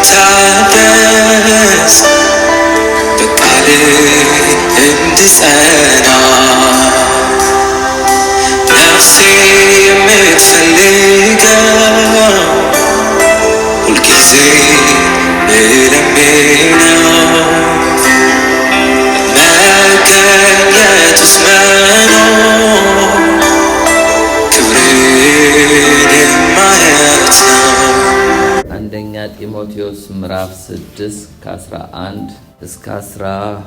እንድታደስ በቃል እንድጸና ነፍሴ የምትፈልገው ሁልጊዜ ልለምነው መገኘትስ መኖር ክብርን ማየት ነው። አንደኛ ጢሞቴዎስ ምዕራፍ 6 ከ11 እስከ 12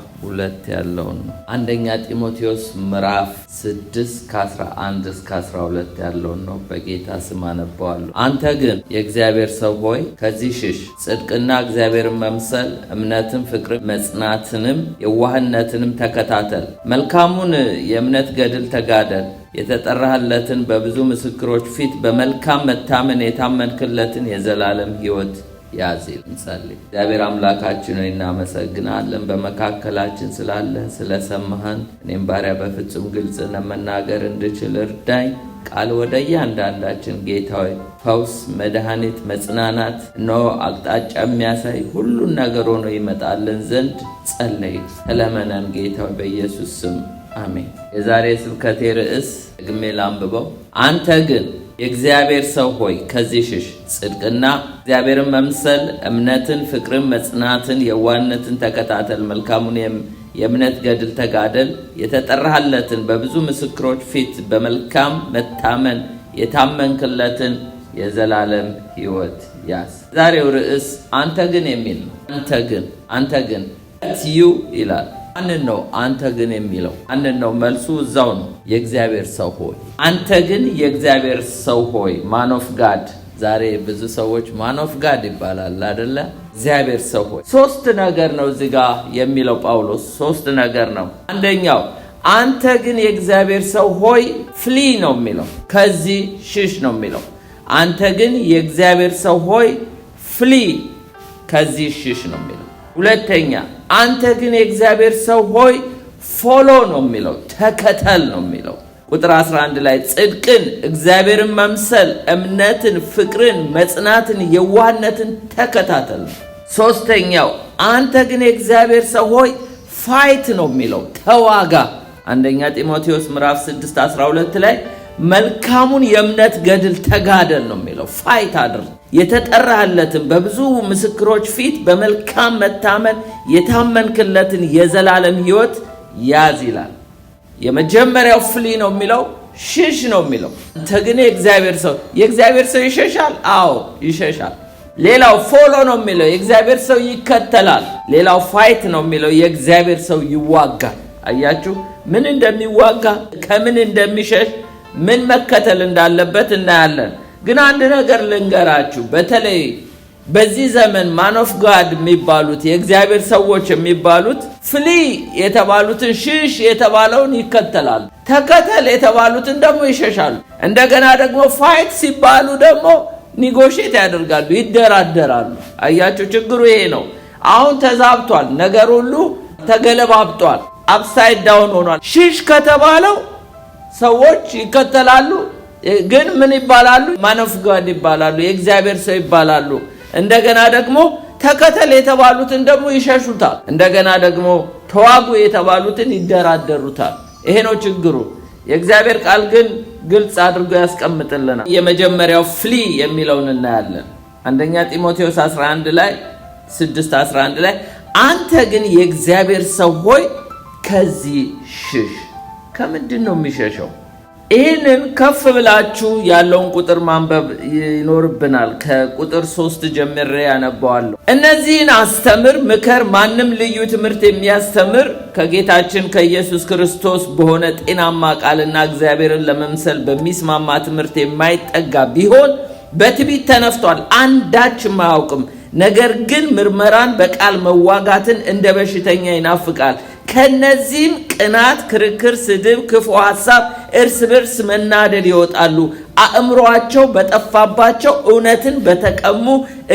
ያለውን ነው። አንደኛ ጢሞቴዎስ ምዕራፍ 6 ከ11 እስከ 12 ያለውን ነው። በጌታ ስም አነባዋለሁ። አንተ ግን የእግዚአብሔር ሰው ሆይ ከዚህ ሽሽ፣ ጽድቅና እግዚአብሔርን መምሰል፣ እምነትን፣ ፍቅርን፣ መጽናትንም የዋህነትንም ተከታተል። መልካሙን የእምነት ገድል ተጋደል። የተጠራህለትን በብዙ ምስክሮች ፊት በመልካም መታመን የታመንክለትን የዘላለም ሕይወት ያዝ። እንጸልይ። እግዚአብሔር አምላካችን ሆይ እናመሰግናለን፣ በመካከላችን ስላለ ስለሰማህን። እኔም ባሪያ በፍጹም ግልጽ መናገር እንድችል እርዳኝ። ቃል ወደ እያንዳንዳችን ጌታ ሆይ ፈውስ፣ መድኃኒት፣ መጽናናት እነሆ አቅጣጫ የሚያሳይ ሁሉን ነገር ሆኖ ይመጣልን ዘንድ ጸለይ። ተለመነን ጌታ ሆይ በኢየሱስ ስም አሜን። የዛሬ ስብከቴ ርዕስ ደግሜ ላንብበው። አንተ ግን የእግዚአብሔር ሰው ሆይ ከዚህ ሽሽ፣ ጽድቅና እግዚአብሔርን መምሰል፣ እምነትን፣ ፍቅርን፣ መጽናትን፣ የዋህነትን ተከታተል። መልካሙን የእምነት ገድል ተጋደል። የተጠራህለትን በብዙ ምስክሮች ፊት በመልካም መታመን የታመንክለትን የዘላለም ሕይወት ያዝ። ዛሬው ርዕስ አንተ ግን የሚል ነው። አንተ ግን ዩ ይላል። ማንን ነው አንተ ግን የሚለው? ማንን ነው? መልሱ እዛው ነው። የእግዚአብሔር ሰው ሆይ። አንተ ግን የእግዚአብሔር ሰው ሆይ። ማን ኦፍ ጋድ። ዛሬ ብዙ ሰዎች ማን ኦፍ ጋድ ይባላል አይደለ? እግዚአብሔር ሰው ሆይ። ሶስት ነገር ነው እዚህ ጋር የሚለው ጳውሎስ። ሶስት ነገር ነው። አንደኛው አንተ ግን የእግዚአብሔር ሰው ሆይ ፍሊ ነው የሚለው፣ ከዚህ ሽሽ ነው የሚለው። አንተ ግን የእግዚአብሔር ሰው ሆይ ፍሊ፣ ከዚህ ሽሽ ነው የሚለው። ሁለተኛ አንተ ግን የእግዚአብሔር ሰው ሆይ ፎሎ ነው የሚለው፣ ተከተል ነው የሚለው። ቁጥር 11 ላይ ጽድቅን፣ እግዚአብሔርን መምሰል፣ እምነትን፣ ፍቅርን፣ መጽናትን፣ የዋህነትን ተከታተል ነው። ሶስተኛው አንተ ግን የእግዚአብሔር ሰው ሆይ ፋይት ነው የሚለው፣ ተዋጋ። አንደኛ ጢሞቴዎስ ምዕራፍ 6 12 ላይ መልካሙን የእምነት ገድል ተጋደል ነው የሚለው፣ ፋይት አድርግ። የተጠራህለትን በብዙ ምስክሮች ፊት በመልካም መታመን የታመንክለትን የዘላለም ሕይወት ያዝ ይላል። የመጀመሪያው ፍሊ ነው የሚለው፣ ሽሽ ነው የሚለው። አንተ ግን የእግዚአብሔር ሰው ይሸሻል። አዎ ይሸሻል። ሌላው ፎሎ ነው የሚለው፣ የእግዚአብሔር ሰው ይከተላል። ሌላው ፋይት ነው የሚለው፣ የእግዚአብሔር ሰው ይዋጋል። አያችሁ ምን እንደሚዋጋ፣ ከምን እንደሚሸሽ፣ ምን መከተል እንዳለበት እናያለን። ግን አንድ ነገር ልንገራችሁ። በተለይ በዚህ ዘመን ማን ኦፍ ጋድ የሚባሉት የእግዚአብሔር ሰዎች የሚባሉት ፍሊ የተባሉትን፣ ሽሽ የተባለውን ይከተላሉ። ተከተል የተባሉትን ደግሞ ይሸሻሉ። እንደገና ደግሞ ፋይት ሲባሉ ደግሞ ኒጎሼት ያደርጋሉ፣ ይደራደራሉ። አያችሁ ችግሩ ይሄ ነው። አሁን ተዛብቷል፣ ነገር ሁሉ ተገለባብጧል፣ አፕሳይድ ዳውን ሆኗል። ሽሽ ከተባለው ሰዎች ይከተላሉ፣ ግን ምን ይባላሉ? ማን ኦፍ ጋድ ይባላሉ፣ የእግዚአብሔር ሰው ይባላሉ። እንደገና ደግሞ ተከተል የተባሉትን ደግሞ ይሸሹታል። እንደገና ደግሞ ተዋጉ የተባሉትን ይደራደሩታል። ይሄ ነው ችግሩ። የእግዚአብሔር ቃል ግን ግልጽ አድርጎ ያስቀምጥልናል። የመጀመሪያው ፍሊ የሚለውን እናያለን። አንደኛ ጢሞቴዎስ 11 ላይ 6:11 ላይ አንተ ግን የእግዚአብሔር ሰው ሆይ ከዚህ ሽሽ። ከምንድን ነው የሚሸሸው? ይህንን ከፍ ብላችሁ ያለውን ቁጥር ማንበብ ይኖርብናል። ከቁጥር 3 ጀምሬ ያነባዋለሁ። እነዚህን አስተምር፣ ምከር። ማንም ልዩ ትምህርት የሚያስተምር ከጌታችን ከኢየሱስ ክርስቶስ በሆነ ጤናማ ቃልና እግዚአብሔርን ለመምሰል በሚስማማ ትምህርት የማይጠጋ ቢሆን በትዕቢት ተነፍቷል፣ አንዳችም አያውቅም። ነገር ግን ምርመራን፣ በቃል መዋጋትን እንደ በሽተኛ ይናፍቃል። ከነዚህም ቅናት፣ ክርክር፣ ስድብ፣ ክፉ ሐሳብ፣ እርስ በርስ መናደድ ይወጣሉ። አእምሮአቸው በጠፋባቸው እውነትን በተቀሙ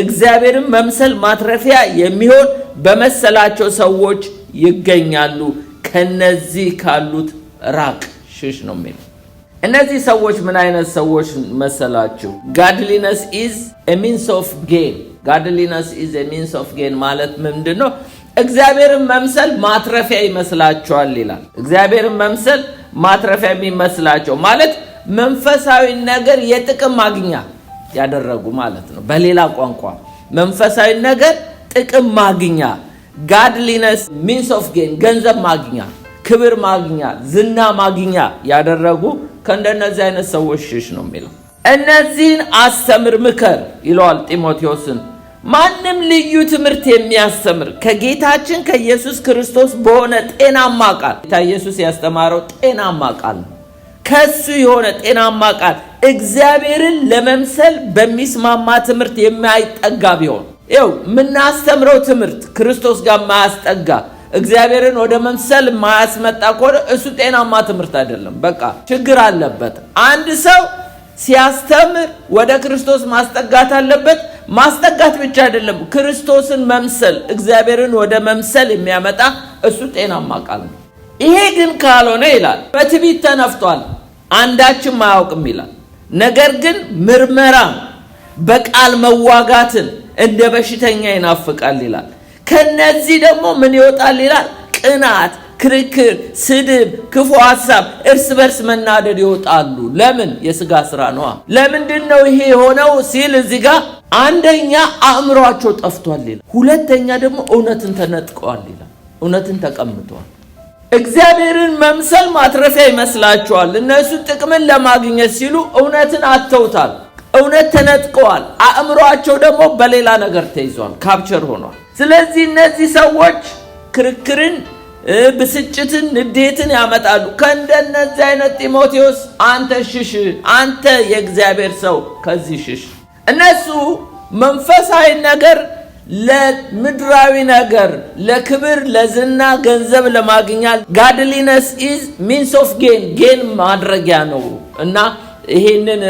እግዚአብሔርን መምሰል ማትረፊያ የሚሆን በመሰላቸው ሰዎች ይገኛሉ። ከነዚህ ካሉት ራቅ፣ ሽሽ ነው የሚለው። እነዚህ ሰዎች ምን አይነት ሰዎች መሰላችሁ? ጋድሊነስ ኢዝ ኤ ሚንስ ኦፍ ጌን። godliness is a means of gain ማለት ምንድነው? እግዚአብሔርን መምሰል ማትረፊያ ይመስላችኋል ይላል። እግዚአብሔርን መምሰል ማትረፊያ የሚመስላቸው ማለት መንፈሳዊ ነገር የጥቅም ማግኛ ያደረጉ ማለት ነው። በሌላ ቋንቋ መንፈሳዊ ነገር ጥቅም ማግኛ፣ godliness means of gain ገንዘብ ማግኛ፣ ክብር ማግኛ፣ ዝና ማግኛ ያደረጉ ከእንደነዚህ አይነት ሰዎች ሽሽ ነው የሚለው። እነዚህን አስተምር ምከር ይለዋል ጢሞቴዎስን። ማንም ልዩ ትምህርት የሚያስተምር ከጌታችን ከኢየሱስ ክርስቶስ በሆነ ጤናማ ቃል፣ ጌታ ኢየሱስ ያስተማረው ጤናማ ቃል ነው። ከሱ የሆነ ጤናማ ቃል እግዚአብሔርን ለመምሰል በሚስማማ ትምህርት የማይጠጋ ቢሆን፣ ይኸው የምናስተምረው ትምህርት ክርስቶስ ጋር ማያስጠጋ እግዚአብሔርን ወደ መምሰል ማያስመጣ ከሆነ እሱ ጤናማ ትምህርት አይደለም። በቃ ችግር አለበት። አንድ ሰው ሲያስተምር ወደ ክርስቶስ ማስጠጋት አለበት። ማስጠጋት ብቻ አይደለም፣ ክርስቶስን መምሰል፣ እግዚአብሔርን ወደ መምሰል የሚያመጣ እሱ ጤናማ ቃል ነው። ይሄ ግን ካልሆነ ይላል በትዕቢት ተነፍቷል፣ አንዳችም አያውቅም ይላል። ነገር ግን ምርመራ በቃል መዋጋትን እንደ በሽተኛ ይናፍቃል ይላል። ከነዚህ ደግሞ ምን ይወጣል ይላል? ቅናት፣ ክርክር፣ ስድብ፣ ክፉ ሐሳብ፣ እርስ በርስ መናደድ ይወጣሉ። ለምን? የሥጋ ሥራ ነው። ለምንድነው ይሄ የሆነው ሲል እዚህ ጋር አንደኛ አእምሯቸው ጠፍቷል ይላል። ሁለተኛ ደግሞ እውነትን ተነጥቀዋል ይላል። እውነትን ተቀምጠዋል። እግዚአብሔርን መምሰል ማትረፊያ ይመስላቸዋል። እነሱ ጥቅምን ለማግኘት ሲሉ እውነትን አተውታል። እውነት ተነጥቀዋል። አእምሯቸው ደግሞ በሌላ ነገር ተይዟል፣ ካፕቸር ሆኗል። ስለዚህ እነዚህ ሰዎች ክርክርን፣ ብስጭትን፣ ንዴትን ያመጣሉ። ከእንደነዚህ አይነት ጢሞቴዎስ አንተ ሽሽ፣ አንተ የእግዚአብሔር ሰው ከዚህ ሽሽ። እነሱ መንፈሳዊ ነገር ለምድራዊ ነገር፣ ለክብር፣ ለዝና፣ ገንዘብ ለማግኘት godliness is means of gain ማድረጊያ ነው እና ይሄንን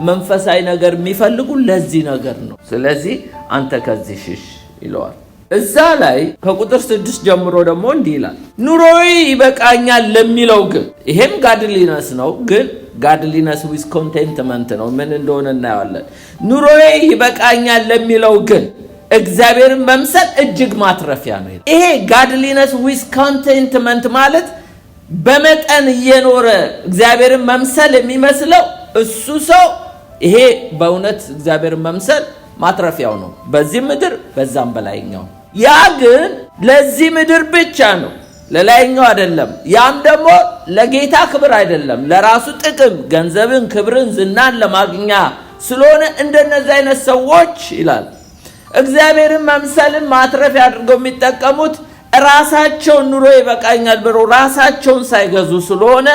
መንፈሳዊ ነገር የሚፈልጉ ለዚህ ነገር ነው። ስለዚህ አንተ ከዚህ ሽሽ ይለዋል። እዛ ላይ ከቁጥር 6 ጀምሮ ደግሞ እንዲህ ይላል፣ ኑሮዬ ይበቃኛል ለሚለው ግን፣ ይሄም godliness ነው፣ ግን godliness with contentment ነው። ምን እንደሆነ እናያለን። ኑሮዬ ይበቃኛል ለሚለው ግን እግዚአብሔርን መምሰል እጅግ ማትረፊያ ነው። ይሄ godliness with contentment ማለት በመጠን እየኖረ እግዚአብሔርን መምሰል የሚመስለው እሱ ሰው፣ ይሄ በእውነት እግዚአብሔርን መምሰል ማትረፊያው ነው፣ በዚህ ምድር በዛም በላይኛው። ያ ግን ለዚህ ምድር ብቻ ነው፣ ለላይኛው አይደለም። ያም ደግሞ ለጌታ ክብር አይደለም፣ ለራሱ ጥቅም፣ ገንዘብን፣ ክብርን፣ ዝናን ለማግኛ ስለሆነ እንደነዚህ አይነት ሰዎች ይላል እግዚአብሔርን መምሰልን ማትረፊያ አድርገው የሚጠቀሙት ራሳቸውን ኑሮ ይበቃኛል ብሎ ራሳቸውን ሳይገዙ ስለሆነ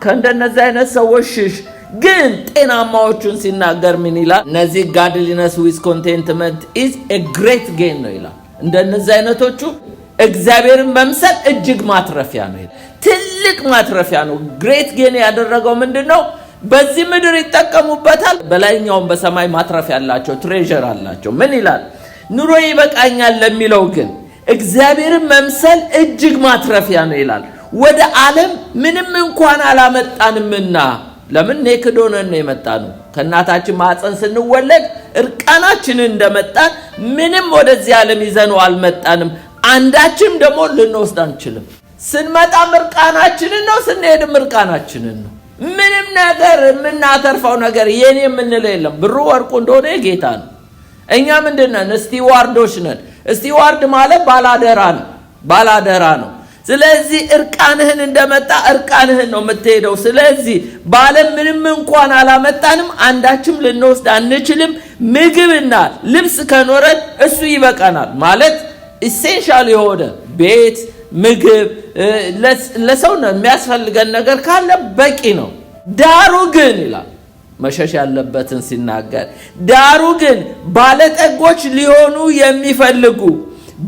ከእንደነዚህ አይነት ሰዎች ሽሽ። ግን ጤናማዎቹን ሲናገር ምን ይላል? እነዚህ godliness with contentment is a great gain ነው ይላል። እንደነዚህ አይነቶቹ እግዚአብሔርን መምሰል እጅግ ማትረፊያ ነው ይላል። ትልቅ ማትረፊያ ነው። great gain ያደረገው ምንድነው? በዚህ ምድር ይጠቀሙበታል፣ በላይኛውም በሰማይ ማትረፊያ ያላቸው ትሬዠር አላቸው። ምን ይላል? ኑሮ ይበቃኛል ለሚለው ግን እግዚአብሔርን መምሰል እጅግ ማትረፊያ ነው ይላል። ወደ ዓለም ምንም እንኳን አላመጣንምና። ለምን ኔክድ ሆነን ነው የመጣነው? ከእናታችን ማህፀን ስንወለድ እርቃናችንን እንደመጣን ምንም ወደዚህ ዓለም ይዘነው አልመጣንም። አንዳችም ደግሞ ልንወስድ አንችልም። ስንመጣም እርቃናችንን ነው፣ ስንሄድም እርቃናችንን ነው። ምንም ነገር የምናተርፈው ነገር የኔ የምንለው የለም። ብሩ ወርቁ እንደሆነ የጌታ ነው። እኛ ምንድነን? ስቲዋርዶች ነን። ስቲዋርድ ማለት ባላደራ ነው፣ ባላደራ ነው። ስለዚህ እርቃንህን እንደመጣ እርቃንህን ነው የምትሄደው። ስለዚህ ባለም ምንም እንኳን አላመጣንም፣ አንዳችም ልንወስድ አንችልም። ምግብና ልብስ ከኖረን እሱ ይበቃናል። ማለት ኢሴንሻል የሆነ ቤት፣ ምግብ፣ ለሰው ነው የሚያስፈልገን ነገር ካለ በቂ ነው። ዳሩ ግን ይላል መሸሽ ያለበትን ሲናገር፣ ዳሩ ግን ባለጠጎች ሊሆኑ የሚፈልጉ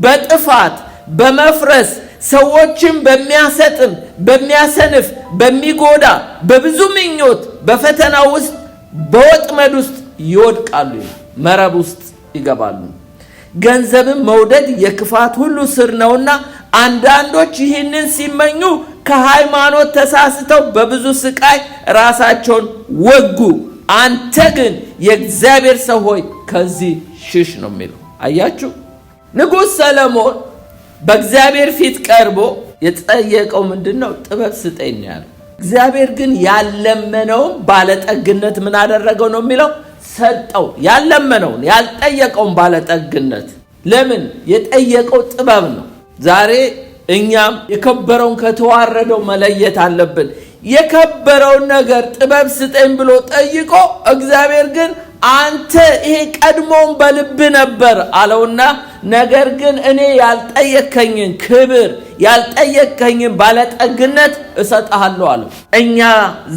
በጥፋት በመፍረስ ሰዎችን በሚያሰጥም በሚያሰንፍ በሚጎዳ በብዙ ምኞት በፈተና ውስጥ በወጥመድ ውስጥ ይወድቃሉ፣ መረብ ውስጥ ይገባሉ። ገንዘብን መውደድ የክፋት ሁሉ ስር ነውና አንዳንዶች ይህንን ሲመኙ ከሃይማኖት ተሳስተው በብዙ ስቃይ ራሳቸውን ወጉ። አንተ ግን የእግዚአብሔር ሰው ሆይ ከዚህ ሽሽ ነው የሚለው። አያችሁ ንጉሥ ሰለሞን በእግዚአብሔር ፊት ቀርቦ የጠየቀው ምንድነው? ጥበብ ስጠኝ ያለው። እግዚአብሔር ግን ያለመነውን ባለጠግነት ምን አደረገው ነው የሚለው? ሰጠው። ያለመነውን ያልጠየቀውን ባለጠግነት። ለምን? የጠየቀው ጥበብ ነው። ዛሬ እኛም የከበረውን ከተዋረደው መለየት አለብን። የከበረውን ነገር ጥበብ ስጠኝ ብሎ ጠይቆ እግዚአብሔር ግን አንተ ይሄ ቀድሞውን በልብ ነበር አለውና ነገር ግን እኔ ያልጠየከኝን ክብር ያልጠየከኝን ባለጠግነት እሰጣለሁ አለው። እኛ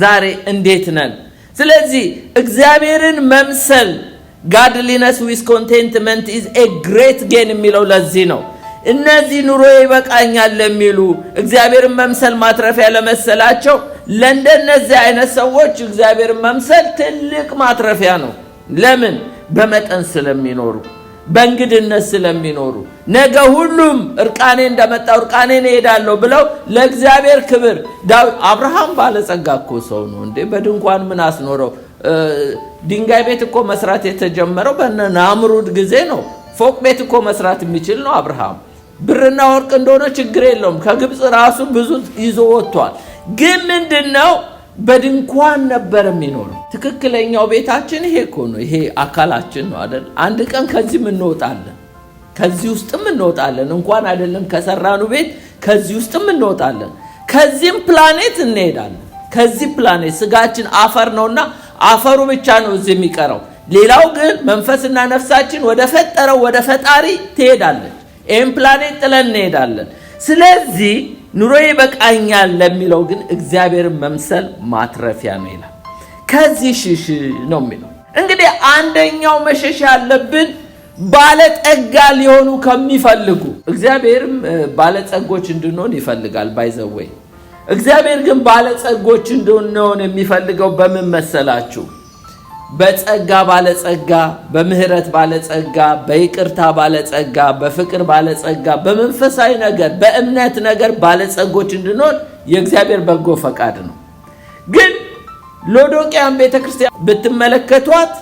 ዛሬ እንዴት ነን? ስለዚህ እግዚአብሔርን መምሰል godliness with contentment is a great gain የሚለው ለዚህ ነው። እነዚህ ኑሮ ይበቃኛል ለሚሉ እግዚአብሔርን መምሰል ማትረፊያ ለመሰላቸው ለእንደነዚህ አይነት ሰዎች እግዚአብሔርን መምሰል ትልቅ ማትረፊያ ነው። ለምን? በመጠን ስለሚኖሩ፣ በእንግድነት ስለሚኖሩ፣ ነገ ሁሉም እርቃኔ እንደመጣው እርቃኔ እሄዳለሁ ብለው ለእግዚአብሔር ክብር። አብርሃም ባለጸጋ እኮ ሰው ነው እንዴ! በድንኳን ምን አስኖረው? ድንጋይ ቤት እኮ መስራት የተጀመረው በናምሩድ ጊዜ ነው። ፎቅ ቤት እኮ መስራት የሚችል ነው አብርሃም። ብርና ወርቅ እንደሆነ ችግር የለውም። ከግብጽ ራሱ ብዙ ይዞ ወጥቷል። ግን ምንድነው? በድንኳን ነበር የሚኖረው። ትክክለኛው ቤታችን ይሄ እኮ ነው። ይሄ አካላችን ነው አይደል? አንድ ቀን ከዚህ እንወጣለን። ከዚህ ውስጥም እንወጣለን። እንኳን አይደለም ከሰራኑ ቤት ከዚህ ውስጥም እንወጣለን። ከዚህም ፕላኔት እንሄዳለን። ከዚህ ፕላኔት ስጋችን አፈር ነውና አፈሩ ብቻ ነው እዚህ የሚቀረው። ሌላው ግን መንፈስና ነፍሳችን ወደ ፈጠረው ወደ ፈጣሪ ትሄዳለች። ይሄን ፕላኔት ጥለን እንሄዳለን። ስለዚህ ኑሮ ይበቃኛል ለሚለው ግን እግዚአብሔርን መምሰል ማትረፊያ ነው ይላል። ከዚህ ሽሽ ነው የሚለው። እንግዲህ አንደኛው መሸሽ ያለብን ባለጠጋ ሊሆኑ ከሚፈልጉ፣ እግዚአብሔርም ባለጸጎች እንድንሆን ይፈልጋል። ባይዘወይ እግዚአብሔር ግን ባለጸጎች እንድንሆን የሚፈልገው በምን መሰላችሁ? በጸጋ ባለጸጋ፣ በምህረት ባለጸጋ፣ በይቅርታ ባለጸጋ፣ በፍቅር ባለጸጋ፣ በመንፈሳዊ ነገር በእምነት ነገር ባለጸጎች እንድንሆን የእግዚአብሔር በጎ ፈቃድ ነው። ግን ሎዶቅያን ቤተክርስቲያን ብትመለከቷት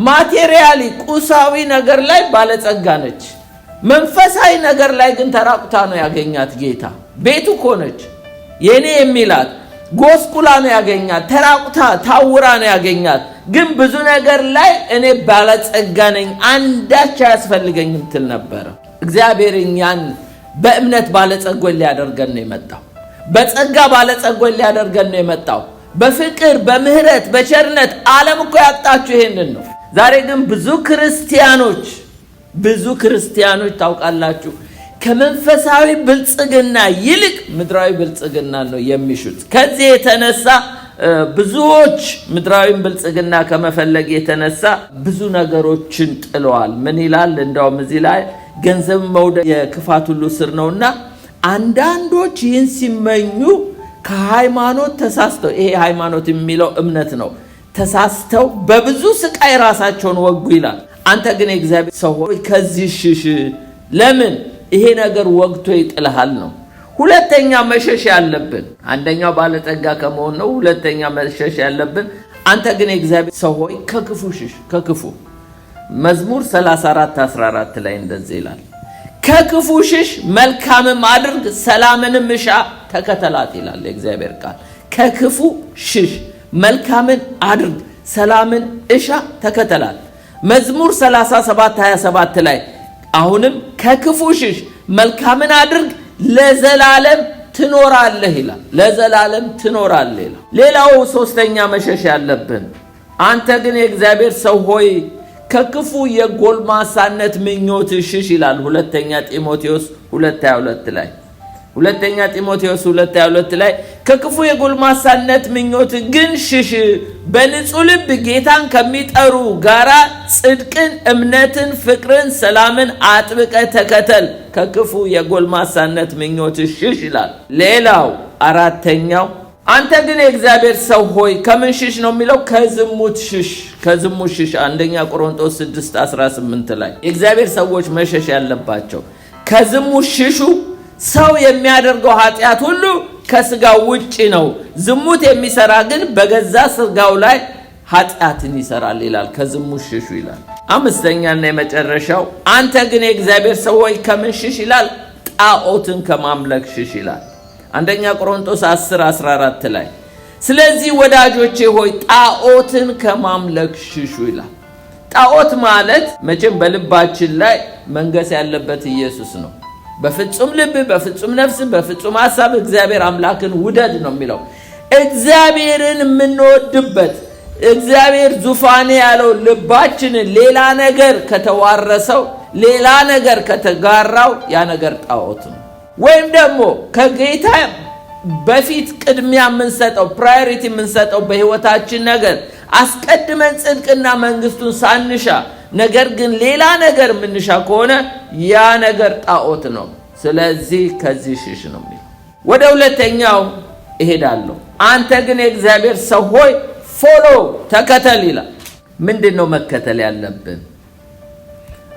ማቴሪያሊ ቁሳዊ ነገር ላይ ባለጸጋ ነች። መንፈሳዊ ነገር ላይ ግን ተራቁታ ነው ያገኛት ጌታ። ቤቱ እኮ ነች የኔ የሚላት። ጎስቁላ ነው ያገኛት። ተራቁታ ታውራ ነው ያገኛት። ግን ብዙ ነገር ላይ እኔ ባለጸጋ ነኝ አንዳች አያስፈልገኝም ትል ነበር። እግዚአብሔር እኛን በእምነት ባለጸጎች ሊያደርገን ነው የመጣው። በጸጋ ባለጸጎች ሊያደርገን ነው የመጣው። በፍቅር በምህረት በቸርነት። ዓለም እኮ ያጣችሁ ይሄንን ነው። ዛሬ ግን ብዙ ክርስቲያኖች ታውቃላችሁ ከመንፈሳዊ ብልጽግና ይልቅ ምድራዊ ብልጽግና ነው የሚሹት። ከዚህ የተነሳ ብዙዎች ምድራዊ ብልጽግና ከመፈለግ የተነሳ ብዙ ነገሮችን ጥለዋል። ምን ይላል? እንደውም እዚህ ላይ ገንዘብ መውደድ የክፋት ሁሉ ስር ነውና አንዳንዶች ይህን ሲመኙ ከሃይማኖት ተሳስተው፣ ይሄ ሃይማኖት የሚለው እምነት ነው፣ ተሳስተው በብዙ ስቃይ ራሳቸውን ወጉ ይላል። አንተ ግን የእግዚአብሔር ሰው ሆይ ከዚህ ሽሽ። ለምን? ይሄ ነገር ወግቶ ይጥልሃል ነው። ሁለተኛ መሸሽ ያለብን፣ አንደኛው ባለጠጋ ከመሆን ነው። ሁለተኛ መሸሽ ያለብን አንተ ግን የእግዚአብሔር ሰው ሆይ ከክፉ ሽሽ። ከክፉ መዝሙር 34:14 ላይ እንደዚህ ይላል፣ ከክፉ ሽሽ መልካምም አድርግ ሰላምንም እሻ ተከተላት ይላል የእግዚአብሔር ቃል። ከክፉ ሽሽ መልካምን አድርግ ሰላምን እሻ ተከተላት። መዝሙር 37:27 ላይ አሁንም ከክፉ ሽሽ መልካምን አድርግ ለዘላለም ትኖራለህ ይላል። ለዘላለም ትኖራለህ ይላል። ሌላው ሶስተኛ መሸሽ ያለብን አንተ ግን የእግዚአብሔር ሰው ሆይ ከክፉ የጎልማሳነት ምኞት ሽሽ ይላል። ሁለተኛ ጢሞቴዎስ 2:22 ላይ ሁለተኛ ጢሞቴዎስ 2:22 ላይ ከክፉ የጎልማሳነት ምኞት ግን ሽሽ፣ በንጹህ ልብ ጌታን ከሚጠሩ ጋራ ጽድቅን፣ እምነትን፣ ፍቅርን፣ ሰላምን አጥብቀ ተከተል። ከክፉ የጎልማሳነት ምኞት ሽሽ ይላል። ሌላው አራተኛው አንተ ግን የእግዚአብሔር ሰው ሆይ ከምን ሽሽ ነው የሚለው? ከዝሙት ሽሽ። ከዝሙት ሽሽ አንደኛ ቆሮንቶስ 6:18 ላይ የእግዚአብሔር ሰዎች መሸሽ ያለባቸው ከዝሙት ሽሹ። ሰው የሚያደርገው ኃጢአት ሁሉ ከስጋው ውጪ ነው፣ ዝሙት የሚሰራ ግን በገዛ ስጋው ላይ ኃጢአትን ይሰራል ይላል። ከዝሙት ሽሹ ይላል። አምስተኛና የመጨረሻው አንተ ግን የእግዚአብሔር ሰው ሆይ ከምን ሽሽ ይላል? ጣዖትን ከማምለክ ሽሽ ይላል። አንደኛ ቆሮንቶስ 10:14 ላይ ስለዚህ ወዳጆቼ ሆይ ጣዖትን ከማምለክ ሽሹ ይላል። ጣዖት ማለት መቼም በልባችን ላይ መንገስ ያለበት ኢየሱስ ነው። በፍጹም ልብ፣ በፍጹም ነፍስ፣ በፍጹም ሐሳብ እግዚአብሔር አምላክን ውደድ ነው የሚለው። እግዚአብሔርን የምንወድበት እግዚአብሔር ዙፋኔ ያለው ልባችንን ሌላ ነገር ከተዋረሰው ሌላ ነገር ከተጋራው ያ ነገር ጣዖት ነው። ወይም ደግሞ ከጌታ በፊት ቅድሚያ የምንሰጠው ፕራዮሪቲ የምንሰጠው በህይወታችን ነገር አስቀድመን ጽድቅና መንግስቱን ሳንሻ ነገር ግን ሌላ ነገር የምንሻ ከሆነ ያ ነገር ጣዖት ነው። ስለዚህ ከዚህ ሽሽ ነው የሚለው። ወደ ሁለተኛው እሄዳለሁ። አንተ ግን የእግዚአብሔር ሰው ሆይ ፎሎ ተከተል ይላል። ምንድነው መከተል ያለብን?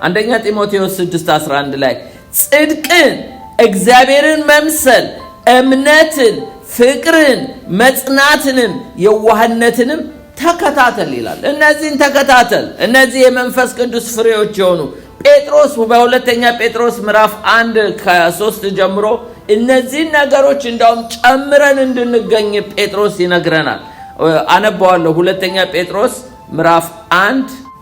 አንደኛ ጢሞቴዎስ 6:11 ላይ ጽድቅን፣ እግዚአብሔርን መምሰል፣ እምነትን፣ ፍቅርን፣ መጽናትንም የዋህነትንም ተከታተል ይላል። እነዚህን ተከታተል። እነዚህ የመንፈስ ቅዱስ ፍሬዎች የሆኑ ጴጥሮስ በሁለተኛ ጴጥሮስ ምዕራፍ 1:3 ጀምሮ እነዚህን ነገሮች እንዳውም ጨምረን እንድንገኝ ጴጥሮስ ይነግረናል። አነባዋለሁ። ሁለተኛ ጴጥሮስ ምዕራፍ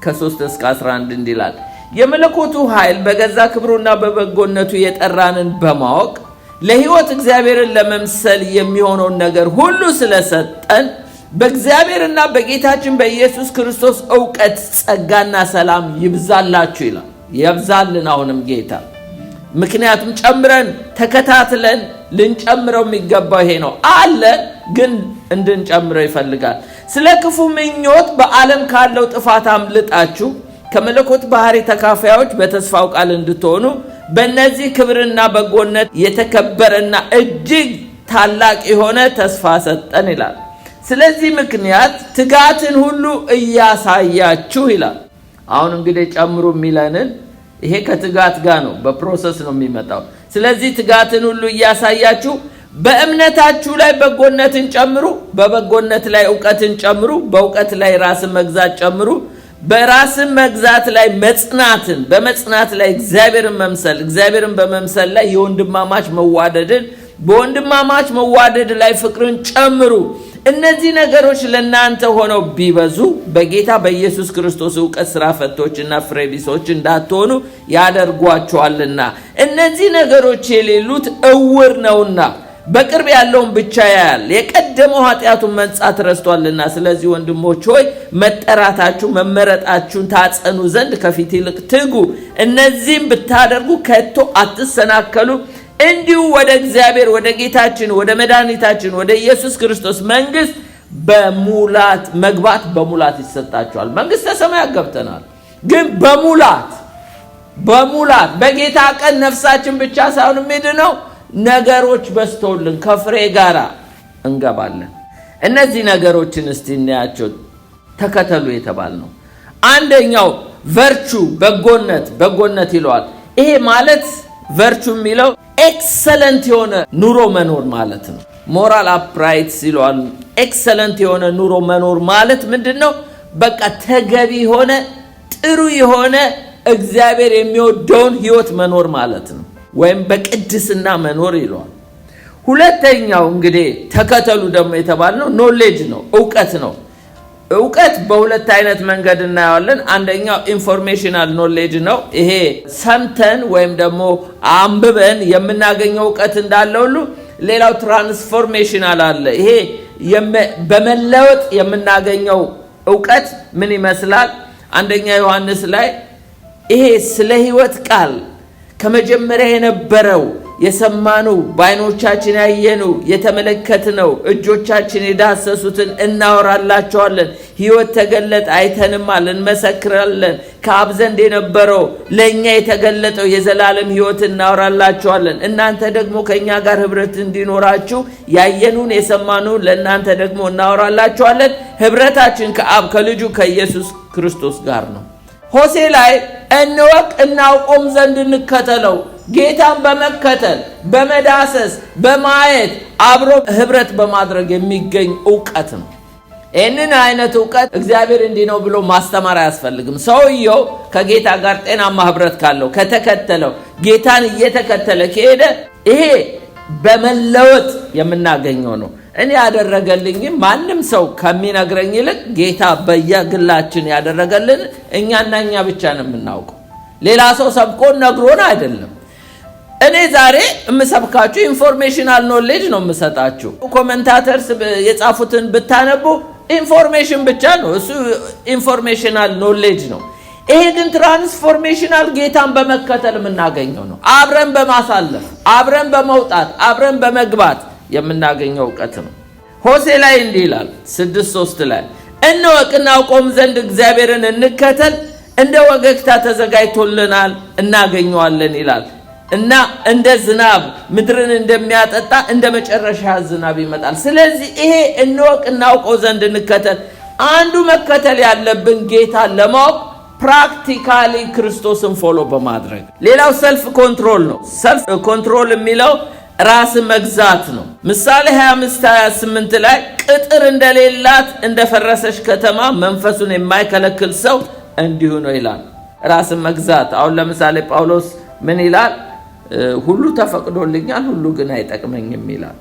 1:3-11 እንዲላል የመለኮቱ ኃይል በገዛ ክብሩና በበጎነቱ የጠራንን በማወቅ ለሕይወት እግዚአብሔርን ለመምሰል የሚሆነውን ነገር ሁሉ ስለሰጠን በእግዚአብሔርና በጌታችን በኢየሱስ ክርስቶስ ዕውቀት ጸጋና ሰላም ይብዛላችሁ ይላል። ይብዛልን አሁንም ጌታ። ምክንያቱም ጨምረን ተከታትለን ልንጨምረው የሚገባው ይሄ ነው አለ፣ ግን እንድንጨምረው ይፈልጋል። ስለ ክፉ ምኞት በዓለም ካለው ጥፋት አምልጣችሁ ከመለኮት ባህሪ ተካፋዮች በተስፋው ቃል እንድትሆኑ በእነዚህ ክብርና በጎነት የተከበረና እጅግ ታላቅ የሆነ ተስፋ ሰጠን ይላል። ስለዚህ ምክንያት ትጋትን ሁሉ እያሳያችሁ ይላል። አሁን እንግዲህ ጨምሩ የሚለንን ይሄ ከትጋት ጋር ነው፣ በፕሮሰስ ነው የሚመጣው። ስለዚህ ትጋትን ሁሉ እያሳያችሁ በእምነታችሁ ላይ በጎነትን ጨምሩ፣ በበጎነት ላይ ዕውቀትን ጨምሩ፣ በዕውቀት ላይ ራስን መግዛት ጨምሩ፣ በራስን መግዛት ላይ መጽናትን፣ በመጽናት ላይ እግዚአብሔርን መምሰል፣ እግዚአብሔርን በመምሰል ላይ የወንድማማች መዋደድን፣ በወንድማማች መዋደድ ላይ ፍቅርን ጨምሩ። እነዚህ ነገሮች ለእናንተ ሆነው ቢበዙ በጌታ በኢየሱስ ክርስቶስ ዕውቀት ሥራ ፈቶችና ፍሬቢሶች እንዳትሆኑ ያደርጓቸዋልና። እነዚህ ነገሮች የሌሉት ዕውር ነውና በቅርብ ያለውን ብቻ ያያል፣ የቀደመው ኃጢአቱን መንጻት ረስቷልና። ስለዚህ ወንድሞች ሆይ መጠራታችሁ መመረጣችሁን ታጸኑ ዘንድ ከፊት ይልቅ ትጉ። እነዚህም ብታደርጉ ከቶ አትሰናከሉ። እንዲሁ ወደ እግዚአብሔር ወደ ጌታችን ወደ መድኃኒታችን ወደ ኢየሱስ ክርስቶስ መንግስት በሙላት መግባት በሙላት ይሰጣችኋል። መንግስተ ሰማያት ገብተናል፣ ግን በሙላት በጌታ ቀን ነፍሳችን ብቻ ሳይሆን የሚድነው ነገሮች በስተውልን ከፍሬ ጋር እንገባለን። እነዚህ ነገሮችን እስቲ እናያቸው። ተከተሉ የተባል ነው። አንደኛው ቨርቹ በጎነት ይለዋል። ይሄ ማለት ቨርቹ የሚለው ኤክሰለንት የሆነ ኑሮ መኖር ማለት ነው። ሞራል አፕራይት ይለዋል። ኤክሰለንት የሆነ ኑሮ መኖር ማለት ምንድነው? በቃ ተገቢ የሆነ ጥሩ የሆነ እግዚአብሔር የሚወደውን ህይወት መኖር ማለት ነው። ወይም በቅድስና መኖር ይለዋል። ሁለተኛው እንግዲህ ተከተሉ ደግሞ የተባልነው ኖሌጅ ነው፣ ዕውቀት ነው። ዕውቀት በሁለት አይነት መንገድ እናየዋለን። አንደኛው ኢንፎርሜሽናል ኖሌጅ ነው። ይሄ ሰምተን ወይም ደግሞ አንብበን የምናገኘው ዕውቀት እንዳለ ሁሉ ሌላው ትራንስፎርሜሽናል አለ። ይሄ በመለወጥ የምናገኘው ዕውቀት ምን ይመስላል? አንደኛ ዮሐንስ ላይ ይሄ ስለ ሕይወት ቃል ከመጀመሪያ የነበረው የሰማነው በዓይኖቻችን ያየነው የተመለከትነው እጆቻችን የዳሰሱትን እናወራላችኋለን። ሕይወት ተገለጠ፣ አይተንማል፣ እንመሰክራለን። ከአብ ዘንድ የነበረው ለእኛ የተገለጠው የዘላለም ሕይወት እናወራላችኋለን። እናንተ ደግሞ ከእኛ ጋር ኅብረት እንዲኖራችሁ ያየኑን የሰማነውን ለእናንተ ደግሞ እናወራላችኋለን። ኅብረታችን ከአብ ከልጁ ከኢየሱስ ክርስቶስ ጋር ነው። ሆሴ ላይ እንወቅ እናውቆም ዘንድ እንከተለው። ጌታን በመከተል በመዳሰስ በማየት አብሮ ኅብረት በማድረግ የሚገኝ ዕውቀት ነው። ይህንን አይነት እውቀት እግዚአብሔር እንዲህ ነው ብሎ ማስተማር አያስፈልግም። ሰውየው ከጌታ ጋር ጤናማ ህብረት ካለው ከተከተለው ጌታን እየተከተለ ከሄደ ይሄ በመለወጥ የምናገኘው ነው። እኔ ያደረገልኝም ማንም ሰው ከሚነግረኝ ይልቅ ጌታ በየግላችን ያደረገልን እኛና እኛ ብቻ ነው የምናውቀው። ሌላ ሰው ሰብኮን ነግሮን አይደለም። እኔ ዛሬ የምሰብካችሁ ኢንፎርሜሽናል ኖሌጅ ነው የምሰጣችሁ። ኮሜንታተርስ የጻፉትን ብታነቡ ኢንፎርሜሽን ብቻ ነው፣ እሱ ኢንፎርሜሽናል ኖሌጅ ነው። ይሄ ግን ትራንስፎርሜሽናል ጌታን በመከተል የምናገኘው ነው። አብረን በማሳለፍ አብረን በመውጣት አብረን በመግባት የምናገኘው እውቀት ነው። ሆሴ ላይ እንዲህ ይላል 6:3 ላይ እንወቅ እናውቀውም ዘንድ እግዚአብሔርን እንከተል፣ እንደ ወገግታ ተዘጋጅቶልናል እናገኘዋለን ይላል እና እንደ ዝናብ ምድርን እንደሚያጠጣ እንደ መጨረሻ ዝናብ ይመጣል። ስለዚህ ይሄ እንወቅ እናውቀው ዘንድ እንከተል፣ አንዱ መከተል ያለብን ጌታን ለማወቅ ፕራክቲካሊ ክርስቶስን ፎሎ በማድረግ። ሌላው ሰልፍ ኮንትሮል ነው። ሰልፍ ኮንትሮል የሚለው ራስ መግዛት ነው። ምሳሌ 25:28 ላይ ቅጥር እንደሌላት እንደፈረሰች ከተማ መንፈሱን የማይከለክል ሰው እንዲሁ ነው ይላል። ራስ መግዛት። አሁን ለምሳሌ ጳውሎስ ምን ይላል? ሁሉ ተፈቅዶልኛል ሁሉ ግን አይጠቅመኝም ይላል።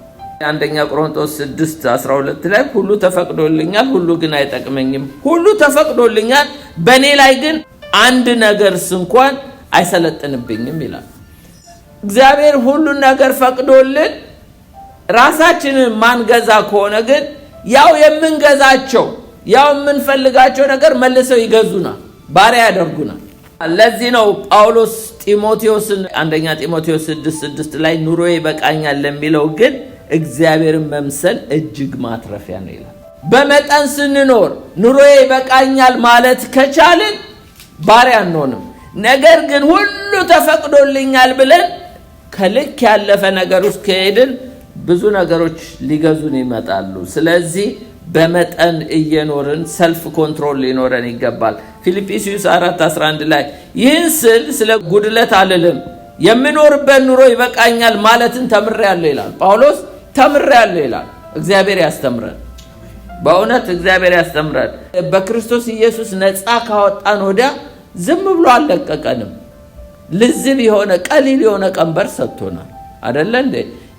አንደኛ ቆሮንቶስ 6:12 ላይ ሁሉ ተፈቅዶልኛል ሁሉ ግን አይጠቅመኝም፣ ሁሉ ተፈቅዶልኛል በእኔ ላይ ግን አንድ ነገርስ እንኳን አይሰለጥንብኝም ይላል። እግዚአብሔር ሁሉን ነገር ፈቅዶልን ራሳችንን ማንገዛ ከሆነ ግን ያው የምንገዛቸው ያው የምንፈልጋቸው ነገር መልሰው ይገዙናል፣ ባሪያ ያደርጉናል። ለዚህ ነው ጳውሎስ ጢሞቴዎስን አንደኛ ጢሞቴዎስ 6:6 ላይ ኑሮዬ ይበቃኛል ለሚለው ግን እግዚአብሔርን መምሰል እጅግ ማትረፊያ ነው ይላል። በመጠን ስንኖር ኑሮዬ ይበቃኛል ማለት ከቻልን ባሪያ አንሆንም። ነገር ግን ሁሉ ተፈቅዶልኛል ብለን ከልክ ያለፈ ነገር ውስጥ ከሄድን ብዙ ነገሮች ሊገዙን ይመጣሉ። ስለዚህ በመጠን እየኖርን ሰልፍ ኮንትሮል ሊኖረን ይገባል። ፊልጵስዩስ 4:11 ላይ ይህን ስል ስለ ጉድለት አልልም፣ የምኖርበት ኑሮ ይበቃኛል ማለትን ተምሬያለሁ ይላል ጳውሎስ። ተምሬያለሁ ይላል። እግዚአብሔር ያስተምረን፣ በእውነት እግዚአብሔር ያስተምረን። በክርስቶስ ኢየሱስ ነፃ ካወጣን ወዲያ ዝም ብሎ አልለቀቀንም። ልዝብ የሆነ ቀሊል የሆነ ቀንበር ሰጥቶናል አይደለ እንዴ?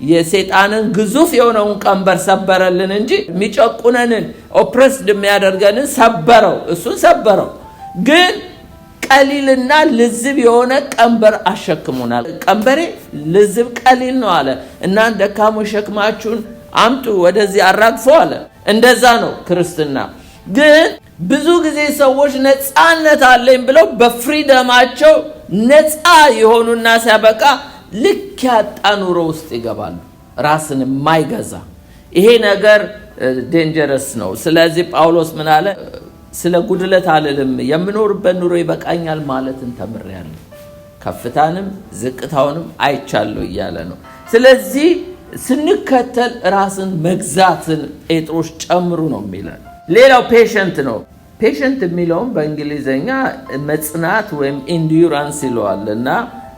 የሰይጣንን ግዙፍ የሆነውን ቀንበር ሰበረልን እንጂ የሚጨቁነንን ኦፕሬስድ የሚያደርገንን ሰበረው፣ እሱን ሰበረው። ግን ቀሊልና ልዝብ የሆነ ቀንበር አሸክሙናል። ቀንበሬ ልዝብ ቀሊል ነው አለ። እናንተ ደካሞች ሸክማችሁን አምጡ ወደዚህ አራግፉ አለ። እንደዛ ነው ክርስትና። ግን ብዙ ጊዜ ሰዎች ነፃነት አለኝ ብለው በፍሪደማቸው ነፃ የሆኑና ሲያበቃ ልክ ያጣ ኑሮ ውስጥ ይገባሉ፣ ራስን የማይገዛ። ይሄ ነገር ዴንጀረስ ነው። ስለዚህ ጳውሎስ ምን አለ? ስለ ጉድለት አልልም፣ የምኖርበት ኑሮ ይበቃኛል ማለትን ተምሬያለሁ፣ ከፍታንም ዝቅታውንም አይቻለሁ እያለ ነው። ስለዚህ ስንከተል ራስን መግዛትን ጴጥሮስ ጨምሩ ነው የሚለን። ሌላው ፔሸንት ነው። ፔሸንት የሚለውም በእንግሊዘኛ መጽናት ወይም ኢንዱራንስ ይለዋል እና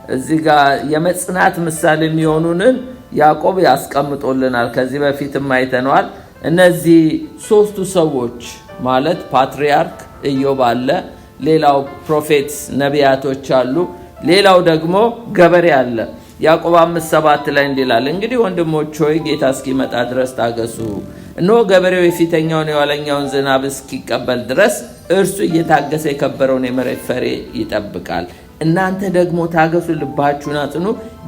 እዚህ ጋር የመጽናት ምሳሌ የሚሆኑንን ያዕቆብ ያስቀምጦልናል። ከዚህ በፊትም አይተነዋል። እነዚህ ሶስቱ ሰዎች ማለት ፓትሪያርክ ኢዮብ አለ፣ ሌላው ፕሮፌት ነቢያቶች አሉ፣ ሌላው ደግሞ ገበሬ አለ። ያዕቆብ 5:7 ላይ እንዲላል እንግዲህ ወንድሞች ሆይ ጌታ እስኪመጣ ድረስ ታገሱ። እነሆ ገበሬው የፊተኛውን የኋለኛውን ዝናብ እስኪቀበል ድረስ እርሱ እየታገሰ የከበረውን የመሬት ፍሬ ይጠብቃል። እናንተ ደግሞ ታገሱ፣ ልባችሁን አጽኑ፣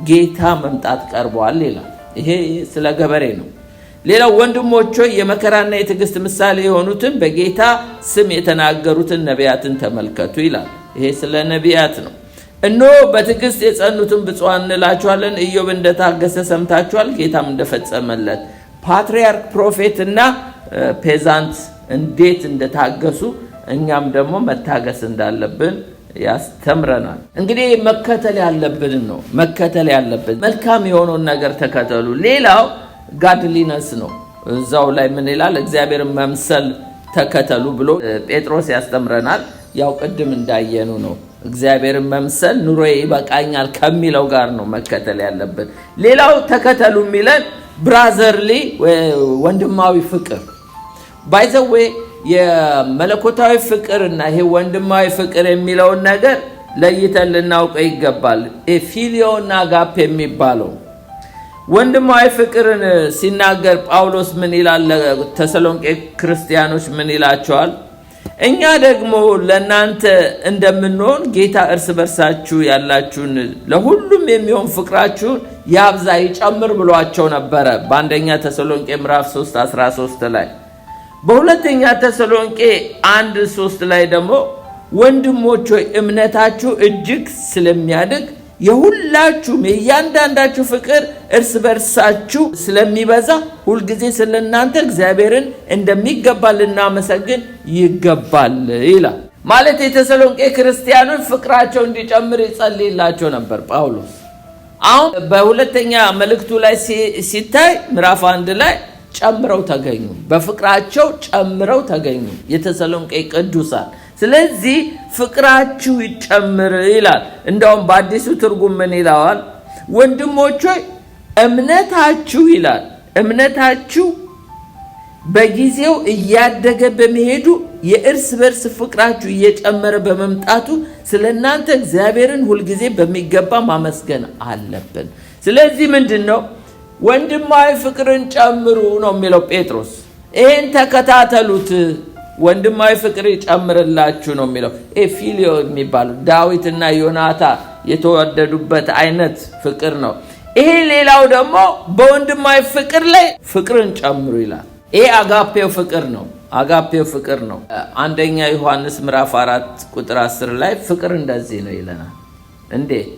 ጌታ መምጣት ቀርቧል ይላል። ይሄ ስለ ገበሬ ነው። ሌላው ወንድሞች ሆይ የመከራና የትዕግስት ምሳሌ የሆኑትን በጌታ ስም የተናገሩትን ነቢያትን ተመልከቱ ይላል። ይሄ ስለ ነቢያት ነው። እነሆ በትዕግስት የጸኑትን ብፁዓን እንላችኋለን። ኢዮብ እንደታገሰ ሰምታችኋል፣ ጌታም እንደፈጸመለት። ፓትሪያርክ ፕሮፌትና ፔዛንት እንዴት እንደታገሱ እኛም ደግሞ መታገስ እንዳለብን ያስተምረናል። እንግዲህ መከተል ያለብን ነው። መከተል ያለብን መልካም የሆነውን ነገር ተከተሉ። ሌላው ጋድሊነስ ነው። እዛው ላይ ምን ይላል? እግዚአብሔርን መምሰል ተከተሉ ብሎ ጴጥሮስ ያስተምረናል። ያው ቅድም እንዳየኑ ነው። እግዚአብሔርን መምሰል ኑሮዬ ይበቃኛል ከሚለው ጋር ነው መከተል ያለብን። ሌላው ተከተሉ የሚለን ብራዘርሊ ወንድማዊ ፍቅር። ባይዘዌ የመለኮታዊ ፍቅርና ይሄ ወንድማዊ ፍቅር የሚለውን ነገር ለይተን ልናውቀው ይገባል። ፊሊዮና አጋፔ የሚባለው ወንድማዊ ፍቅርን ሲናገር ጳውሎስ ምን ይላል? ለተሰሎንቄ ክርስቲያኖች ምን ይላቸዋል? እኛ ደግሞ ለእናንተ እንደምንሆን ጌታ እርስ በርሳችሁ ያላችሁን ለሁሉም የሚሆን ፍቅራችሁን ያብዛ ይጨምር ብሏቸው ነበረ በአንደኛ ተሰሎንቄ ምዕራፍ 3:13 ላይ። በሁለተኛ ተሰሎንቄ 1:3 ላይ ደግሞ ወንድሞች ሆይ እምነታችሁ እጅግ ስለሚያድግ የሁላችሁም የእያንዳንዳችሁ ፍቅር እርስ በርሳችሁ ስለሚበዛ ሁልጊዜ ስለእናንተ እግዚአብሔርን እንደሚገባ ልናመሰግን ይገባል ይላል። ማለት የተሰሎንቄ ክርስቲያኖች ፍቅራቸው እንዲጨምር ይጸልይላቸው ነበር ጳውሎስ። አሁን በሁለተኛ መልእክቱ ላይ ሲታይ ምዕራፍ 1 ላይ ጨምረው ተገኙ፣ በፍቅራቸው ጨምረው ተገኙ የተሰሎንቄ ቅዱሳን። ስለዚህ ፍቅራችሁ ይጨምር ይላል። እንደውም በአዲሱ ትርጉም ምን ይላል? ወንድሞች ሆይ እምነታችሁ ይላል፣ እምነታችሁ በጊዜው እያደገ በመሄዱ የእርስ በርስ ፍቅራችሁ እየጨመረ በመምጣቱ ስለእናንተ እግዚአብሔርን ሁልጊዜ በሚገባ ማመስገን አለብን። ስለዚህ ምንድነው? ወንድማዊ ፍቅርን ጨምሩ ነው የሚለው ጴጥሮስ። ይሄን ተከታተሉት፣ ወንድማዊ ፍቅር ይጨምርላችሁ ነው የሚለው። ፊሊዮ የሚባለው ዳዊትና ዮናታ የተወደዱበት አይነት ፍቅር ነው ይሄ። ሌላው ደግሞ በወንድማዊ ፍቅር ላይ ፍቅርን ጨምሩ ይላል። ይሄ አጋፔው ፍቅር ነው። አጋፔው ፍቅር ነው። አንደኛ ዮሐንስ ምዕራፍ 4:10 ላይ ፍቅር እንደዚህ ነው ይለናል። እንዴት?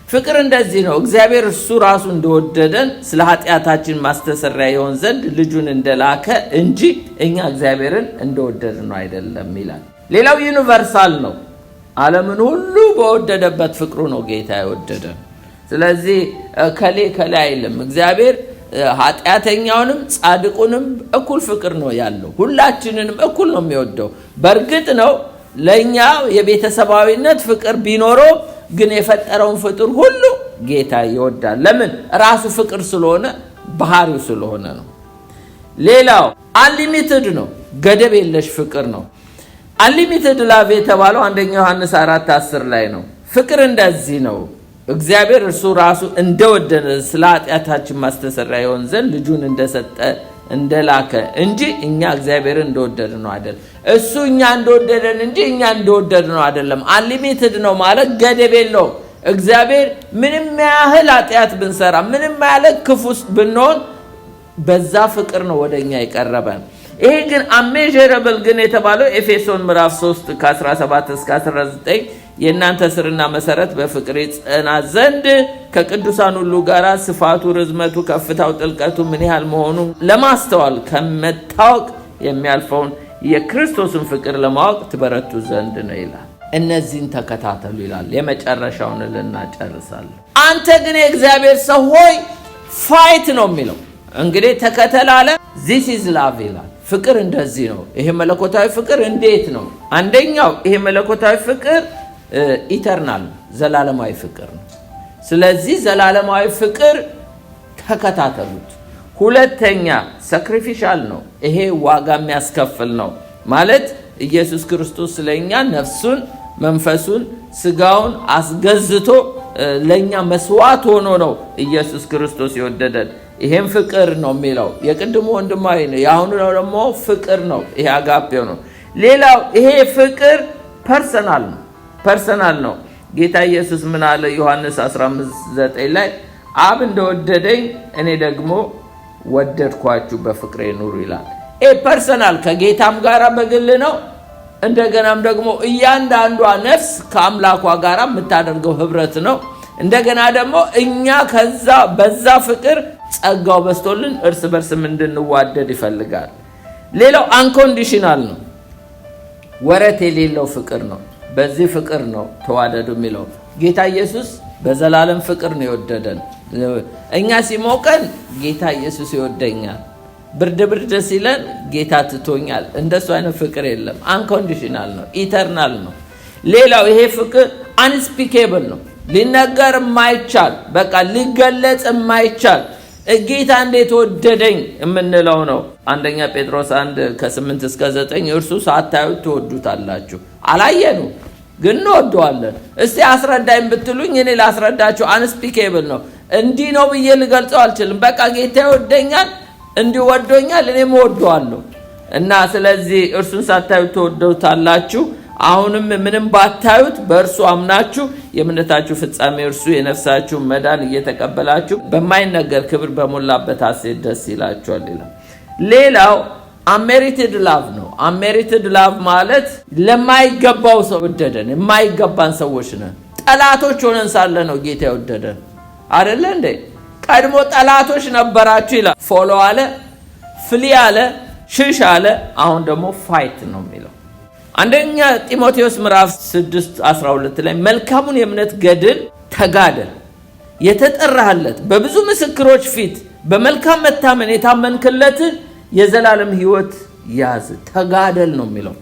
ፍቅር እንደዚህ ነው፣ እግዚአብሔር እሱ ራሱ እንደወደደን ስለ ኃጢአታችን ማስተሰሪያ ይሆን ዘንድ ልጁን እንደላከ እንጂ እኛ እግዚአብሔርን እንደወደድን ነው አይደለም ይላል። ሌላው ዩኒቨርሳል ነው። ዓለምን ሁሉ በወደደበት ፍቅሩ ነው ጌታ የወደደን። ስለዚህ ከሌ አይልም። እግዚአብሔር ኃጢአተኛውንም ጻድቁንም እኩል ፍቅር ነው ያለው። ሁላችንንም እኩል ነው የሚወደው። በእርግጥ ነው ለኛ የቤተሰባዊነት ፍቅር ቢኖረው ግን የፈጠረውን ፍጡር ሁሉ ጌታ ይወዳል። ለምን? ራሱ ፍቅር ስለሆነ፣ ባህሪው ስለሆነ ነው። ሌላው አንሊሚትድ ነው፣ ገደብ የለሽ ፍቅር ነው። አንሊሚትድ ላቭ የተባለው አንደኛ ዮሐንስ 4:10 ላይ ነው። ፍቅር እንደዚህ ነው፣ እግዚአብሔር እርሱ ራሱ እንደወደደ ስለ ኃጢአታችን ማስተሰሪያ ይሆን ዘንድ ልጁን እንደሰጠ እንደላከ እንጂ እኛ እግዚአብሔርን እንደወደድን ነው አይደለም። እሱ እኛ እንደወደደን እንጂ እኛ እንደወደድን ነው አይደለም። አንሊሚትድ ነው ማለት ገደብ የለውም። እግዚአብሔር ምንም ያህል ኃጢአት ብንሰራ፣ ምንም ያህል ክፉ ብንሆን በዛ ፍቅር ነው ወደኛ የቀረበን። ይሄ ግን አሜዠረብል ግን የተባለው ኤፌሶን ምዕራፍ 3:17-19 የእናንተ ስርና መሰረት በፍቅር ይጸና ዘንድ ከቅዱሳን ሁሉ ጋር ስፋቱ፣ ርዝመቱ፣ ከፍታው፣ ጥልቀቱ ምን ያህል መሆኑ ለማስተዋል ከመታወቅ የሚያልፈውን የክርስቶስን ፍቅር ለማወቅ ትበረቱ ዘንድ ነው ይላል። እነዚህን ተከታተሉ ይላል። የመጨረሻውን ልናጨርሳለን። አንተ ግን የእግዚአብሔር ሰው ሆይ ፋይት ነው የሚለው። እንግዲህ ተከተል አለ። ዚስ ኢዝ ላቭ ይላል። ፍቅር እንደዚህ ነው። ይሄ መለኮታዊ ፍቅር እንዴት ነው? አንደኛው ይሄ መለኮታዊ ፍቅር ኢተርናል ዘላለማዊ ፍቅር ነው። ስለዚህ ዘላለማዊ ፍቅር ተከታተሉት። ሁለተኛ ሳክሪፊሻል ነው። ይሄ ዋጋ የሚያስከፍል ነው። ማለት ኢየሱስ ክርስቶስ ስለኛ ነፍሱን፣ መንፈሱን፣ ስጋውን አስገዝቶ ለኛ መስዋዕት ሆኖ ነው ኢየሱስ ክርስቶስ የወደደን። ይሄም ፍቅር ነው የሚለው። የቅድሞ ወንድማዊ ነው፣ የአሁኑ ደግሞ ፍቅር ነው። ይሄ አጋፔው ነው። ሌላው ይሄ ፍቅር ፐርሰናል ነው። ፐርሰናል ነው። ጌታ ኢየሱስ ምን አለ? ዮሐንስ 15:9 ላይ አብ እንደወደደኝ እኔ ደግሞ ወደድኳችሁ፣ በፍቅሬ ኑሩ ይላል። ፐርሰናል ከጌታም ጋር በግል ነው። እንደገናም ደግሞ እያንዳንዷ ነፍስ ከአምላኳ ጋር የምታደርገው ህብረት ነው። እንደገና ደግሞ እኛ በዛ ፍቅር ጸጋው በስቶልን እርስ በርስም እንድንዋደድ ይፈልጋል። ሌላው አንኮንዲሽናል ነው። ወረት የሌለው ፍቅር ነው። በዚህ ፍቅር ነው ተዋደዱ የሚለው። ጌታ ኢየሱስ በዘላለም ፍቅር ነው የወደደን። እኛ ሲሞቀን ጌታ ኢየሱስ ይወደኛል፣ ብርድ ሲለን ጌታ ትቶኛል። እንደሱ አይነት ፍቅር የለም። አንኮንዲሽናል ነው፣ ኢተርናል ነው። ሌላው ይሄ ፍቅር አንስፒኬብል ነው፣ ሊነገር የማይቻል በቃ ሊገለጽ የማይቻል ጌታ እንዴት ወደደኝ የምንለው ነው። አንደኛ ጴጥሮስ 1:8-9 እርሱ ሳታዩት ትወዱታላችሁ። አላየኑ ግን እንወደዋለን። እስቲ አስረዳኝ ብትሉኝ እኔ ላስረዳችሁ አንስፒኬብል ነው። እንዲህ ነው ብዬ ልገልጸው አልችልም። በቃ ጌታ ይወደኛል፣ እንዲወደኛል፣ እኔም እወደዋለሁ እና ስለዚህ እርሱን ሳታዩት ትወዱታላችሁ። አሁንም ምንም ባታዩት በእርሱ አምናችሁ የእምነታችሁ ፍጻሜ እርሱ የነፍሳችሁ መዳን እየተቀበላችሁ በማይነገር ክብር በሞላበት ሐሴት ደስ ይላችኋል ይላል። ሌላው unmerited love ነው። unmerited love ማለት ለማይገባው ሰው ወደደን። የማይገባን ሰዎች ነን። ጠላቶች ሆነን ሳለ ነው ጌታ የወደደን አይደለ እንዴ? ቀድሞ ጠላቶች ነበራችሁ ይላል። ፎሎ አለ፣ ፍሊ አለ፣ ሽሽ አለ። አሁን ደግሞ ፋይት ነው የሚለው። አንደኛ ጢሞቴዎስ ምዕራፍ 6:12 ላይ መልካሙን የእምነት ገድል ተጋደል፣ የተጠራህለት በብዙ ምስክሮች ፊት በመልካም መታመን የታመንክለትን የዘላለም ሕይወት ያዝ። ተጋደል ነው የሚለው።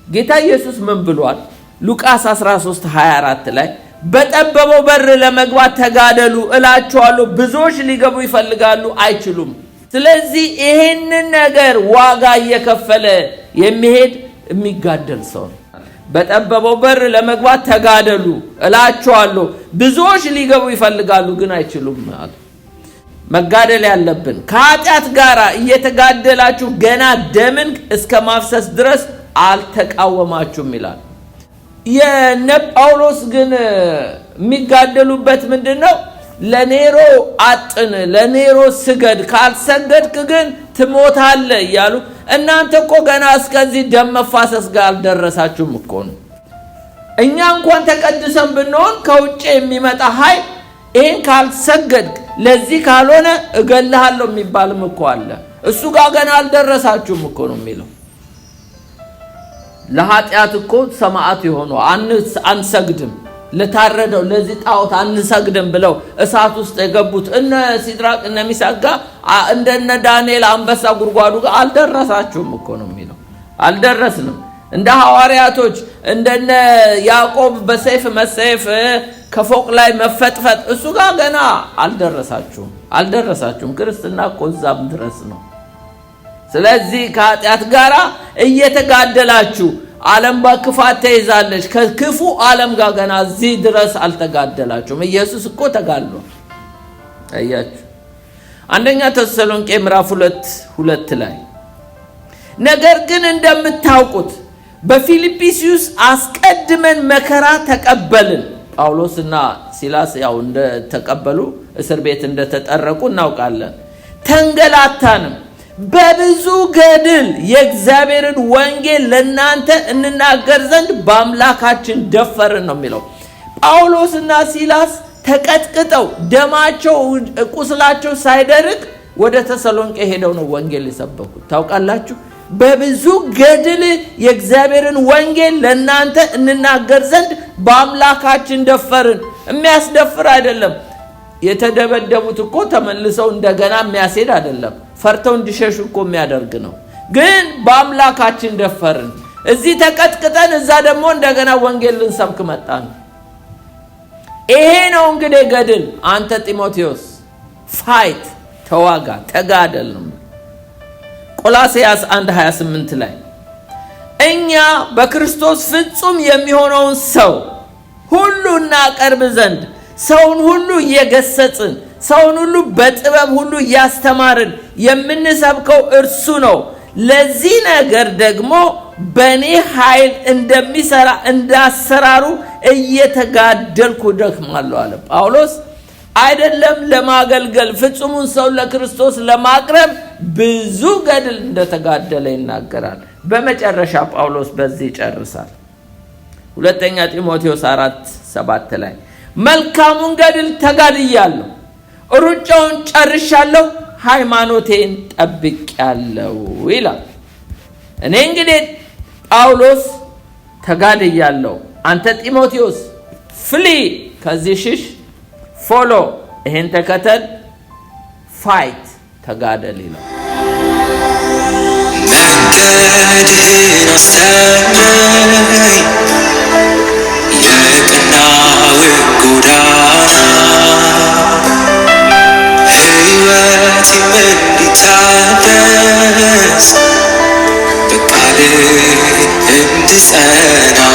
ጌታ ኢየሱስ ምን ብሏል? ሉቃስ 13:24 ላይ በጠበበው በር ለመግባት ተጋደሉ እላችኋለሁ፣ ብዙዎች ሊገቡ ይፈልጋሉ አይችሉም። ስለዚህ ይሄንን ነገር ዋጋ እየከፈለ የሚሄድ የሚጋደል ሰው ነው። በጠበበው በር ለመግባት ተጋደሉ እላችኋለሁ፣ ብዙዎች ሊገቡ ይፈልጋሉ ግን አይችሉም አለ። መጋደል ያለብን ከኃጢአት ጋር እየተጋደላችሁ ገና ደምን እስከ ማፍሰስ ድረስ አልተቃወማችሁም ይላል። የነ ጳውሎስ ግን የሚጋደሉበት ምንድነው? ለኔሮ አጥን፣ ለኔሮ ስገድ፣ ካልሰገድክ ግን ትሞታለህ እያሉ እናንተ እኮ ገና እስከዚህ ደም መፋሰስ ጋር አልደረሳችሁም እኮ ነው። እኛ እንኳን ተቀድሰን ብንሆን ከውጭ የሚመጣ ኃይል ይሄን ካልሰገድክ ለዚህ ካልሆነ እገልሃለሁ የሚባልም እኮ አለ። እሱ ጋር ገና አልደረሳችሁም እኮ ነው የሚለው። ለኃጢአት እኮ ሰማዕት የሆነው አንሰግድም፣ ለታረደው ለዚህ ጣዖት አንሰግድም ብለው እሳት ውስጥ የገቡት እነ ሲድራቅ እነ ሚሳቅ እንደነ ዳንኤል አንበሳ ጉድጓዱ ጋር አልደረሳችሁም እኮ ነው የሚለው። አልደረስንም። እንደ ሐዋርያቶች እንደነ ያዕቆብ በሰይፍ መሰይፍ ከፎቅ ላይ መፈጥፈጥ እሱ ጋር ገና አልደረሳችሁም። ክርስትና እኮ እዛም ድረስ ነው። ስለዚህ ከኃጢአት ጋር እየተጋደላችሁ ዓለም በክፋት ተይዛለች። ከክፉ ዓለም ጋር ገና እዚህ ድረስ አልተጋደላችሁም። ኢየሱስ እኮ ተጋድሏል። አያችሁ። አንደኛ ተሰሎንቄ ምዕራፍ 2:2 ላይ ነገር ግን እንደምታውቁት በፊልጵስዩስ አስቀድመን መከራ ተቀበልን። ጳውሎስና ሲላስ ያው እንደተቀበሉ እስር ቤት እንደተጠረቁ እናውቃለን። ተንገላታንም፣ በብዙ ገድል የእግዚአብሔርን ወንጌል ለናንተ እንናገር ዘንድ በአምላካችን ደፈርን ነው የሚለው። ጳውሎስና ሲላስ ተቀጥቅጠው ደማቸው ቁስላቸው ሳይደርቅ ወደ ተሰሎንቄ ሄደው ነው ወንጌል የሰበኩት። ታውቃላችሁ። በብዙ ገድል የእግዚአብሔርን ወንጌል ለናንተ እንናገር ዘንድ በአምላካችን ደፈርን። የሚያስደፍር አይደለም። የተደበደቡት እኮ ተመልሰው እንደገና የሚያስሄድ አይደለም። ፈርተው እንዲሸሹ እኮ የሚያደርግ ነው። ግን በአምላካችን ደፈርን። እዚህ ተቀጥቅጠን እዛ ደግሞ እንደገና ወንጌል ልንሰብክ መጣን። ይሄ ነው እንግዲህ ገድል። አንተ ጢሞቴዎስ ፋይት፣ ተዋጋ፣ ተጋደል ነው። ቆላስይስ 1:28 ላይ እኛ በክርስቶስ ፍጹም የሚሆነውን ሰው ሁሉ እናቀርብ ዘንድ ሰውን ሁሉ እየገሰጽን ሰውን ሁሉ በጥበብ ሁሉ እያስተማርን የምንሰብከው እርሱ ነው። ለዚህ ነገር ደግሞ በእኔ ኃይል እንደሚሰራ እንዳሰራሩ እየተጋደልኩ ደክማለሁ አለ ጳውሎስ። አይደለም ለማገልገል ፍጹሙን ሰው ለክርስቶስ ለማቅረብ ብዙ ገድል እንደተጋደለ ይናገራል። በመጨረሻ ጳውሎስ በዚህ ይጨርሳል። ሁለተኛ ጢሞቴዎስ 4:7 ላይ መልካሙን ገድል ተጋድያለሁ፣ ሩጫውን ጨርሻለሁ፣ ሃይማኖቴን ጠብቄያለሁ ይላል። እኔ እንግዲህ ጳውሎስ ተጋድያለሁ፣ አንተ ጢሞቴዎስ ፍሊ፣ ከዚህ ሽሽ፣ ፎሎ፣ ይሄን ተከተል፣ ፋይት፣ ተጋደል ይላል። መንገድህን አስተምረኝ የቀናውን ጎዳና እንድጸና